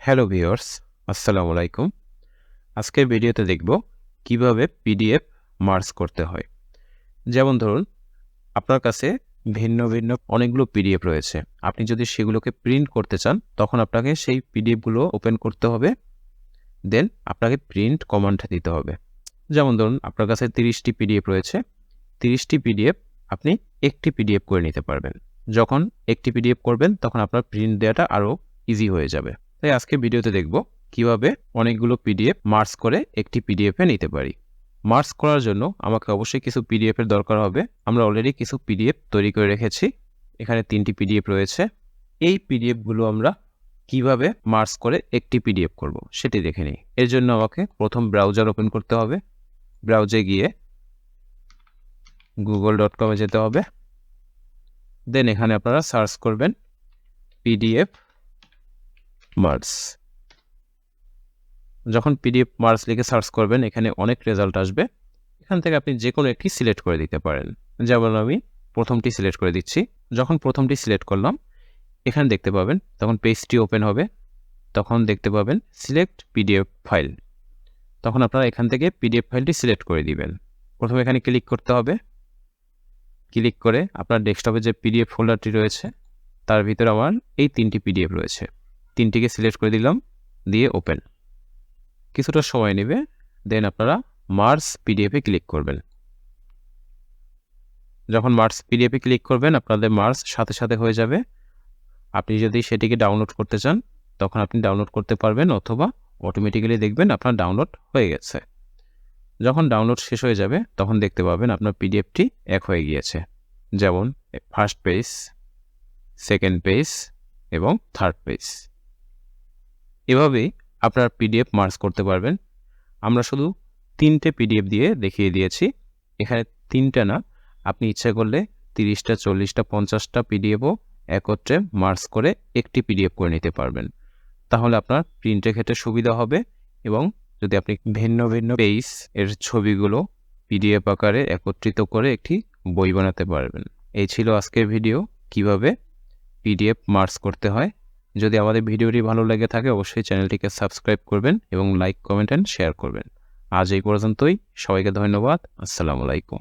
Hello viewers, আসসালামু আলাইকুম। আজকের ভিডিওতে দেখব কিভাবে পিডিএফ মার্জ করতে হয়। যেমন ধরুন, আপনার কাছে ভিন্ন ভিন্ন অনেকগুলো পিডিএফ রয়েছে। আপনি যদি সেগুলোকে প্রিন্ট করতে চান, তখন আপনাকে সেই পিডিএফগুলো ওপেন করতে হবে। দেন আপনাকে প্রিন্ট কমান্ড দিতে হবে। যেমন ধরুন, আপনার কাছে 30টি পিডিএফ রয়েছে। 30টি পিডিএফ আপনি একটি পিডিএফ করে নিতে পারবেন। যখন একটি পিডিএফ করবেন, তখন আপনার প্রিন্ট দেওয়াটা আরও ইজি হয়ে যাবে। তাই আজকে ভিডিওতে দেখব কিভাবে অনেকগুলো পিডিএফ মার্জ করে একটি পিডিএফে নিতে পারি। মার্জ করার জন্য আমাকে অবশ্যই কিছু পিডিএফের দরকার হবে। আমরা অলরেডি কিছু পিডিএফ তৈরি করে রেখেছি। এখানে 3টি পিডিএফ রয়েছে। এই পিডিএফগুলো আমরা কিভাবে মার্জ করে একটি পিডিএফ করব সেটি দেখে নিই। এর জন্য আমাকে প্রথম ব্রাউজার ওপেন করতে হবে। ব্রাউজে গিয়ে google.com-এ যেতে হবে। দেন এখানে আপনারা সার্চ করবেন পিডিএফ মার্জ। যখন পিডিএফ মার্জ লিখে সার্চ করবেন, এখানে অনেক রেজাল্ট আসবে। এখান থেকে আপনি যে কোনো একটি সিলেক্ট করে দিতে পারেন। যেমন আমি প্রথমটি সিলেক্ট করে দিচ্ছি। যখন প্রথমটি সিলেক্ট করলাম, এখানে দেখতে পাবেন, তখন পেজটি ওপেন হবে। তখন দেখতে পাবেন সিলেক্ট পিডিএফ ফাইল। তখন আপনারা এখান থেকে পিডিএফ ফাইলটি সিলেক্ট করে দিবেন। প্রথমে এখানে ক্লিক করতে হবে। ক্লিক করে আপনার ডেস্কটপে যে পিডিএফ ফোল্ডারটি রয়েছে, তার ভিতরে আমার এই 3টি পিডিএফ রয়েছে। 3টিকে সিলেক্ট করে দিলাম, দিয়ে ওপেন। কিছুটা সময় নেবে। দেন আপনারা মার্জ পিডিএফে ক্লিক করবেন। যখন মার্জ পিডিএফে ক্লিক করবেন, আপনাদের মার্জ সাথে সাথে হয়ে যাবে। আপনি যদি সেটিকে ডাউনলোড করতে চান, তখন আপনি ডাউনলোড করতে পারবেন, অথবা অটোমেটিক্যালি দেখবেন আপনার ডাউনলোড হয়ে গেছে। যখন ডাউনলোড শেষ হয়ে যাবে, তখন দেখতে পাবেন আপনার পিডিএফটি এক হয়ে গিয়েছে। যেমন ফার্স্ট পেজ, সেকেন্ড পেজ এবং থার্ড পেজ। এভাবেই আপনার পিডিএফ মার্জ করতে পারবেন। আমরা শুধু 3টে পিডিএফ দিয়ে দেখিয়ে দিয়েছি। এখানে 3টা না, আপনি ইচ্ছা করলে 30টা, 40টা, 50টা পিডিএফও একত্রে মার্জ করে একটি পিডিএফ করে নিতে পারবেন। তাহলে আপনার প্রিন্টের ক্ষেত্রে সুবিধা হবে, এবং যদি আপনি ভিন্ন ভিন্ন পেজ এর ছবিগুলো পিডিএফ আকারে একত্রিত করে একটি বই বানাতে পারবেন। এই ছিল আজকের ভিডিও, কিভাবে পিডিএফ মার্জ করতে হয়। যদি আমাদের ভিডিওটি ভালো লেগে থাকে, অবশ্যই চ্যানেলটিকে সাবস্ক্রাইব করবেন এবং লাইক, কমেন্ট অ্যান্ড শেয়ার করবেন। আজ এই পর্যন্তই। সবাইকে ধন্যবাদ। আসসালামু আলাইকুম।